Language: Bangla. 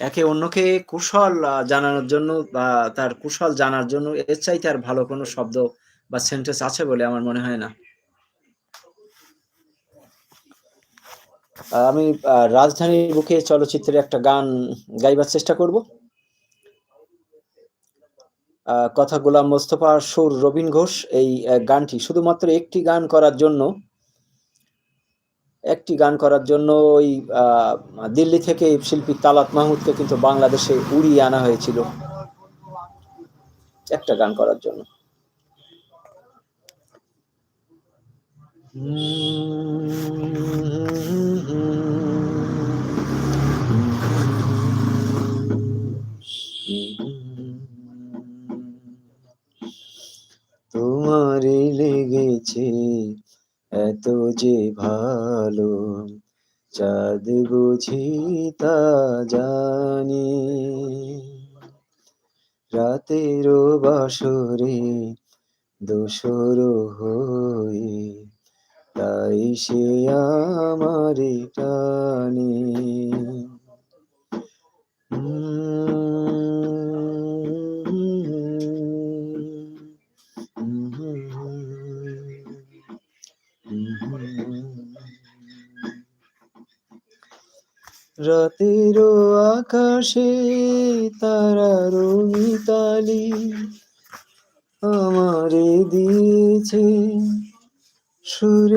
একে অন্যকে কুশল জানানোর জন্য বা তার কুশল জানার জন্য এর চাইতে আর ভালো কোনো শব্দ বা সেন্টেন্স আছে বলে আমার মনে হয় না। আমি রাজধানীর বুকে চলচ্চিত্রের একটা গান গাইবার চেষ্টা করব। কথা গোলাম মোস্তফা, সুর রবিন ঘোষ। এই গানটি শুধুমাত্র একটি গান করার জন্য ওই দিল্লি থেকে শিল্পী তালাত মাহমুদকে কিন্তু বাংলাদেশে উড়িয়ে আনা হয়েছিল একটা গান করার জন্য। তোমারে লেগেছে এত যে ভালো, চাঁদ বুঝি তা জানি, রাতেরও বাসরে দোসর হয়ে তাই সে আমারে টানে। রাতেরও আকাশে তারার মিতালি আমারে দিয়েছে সুরে।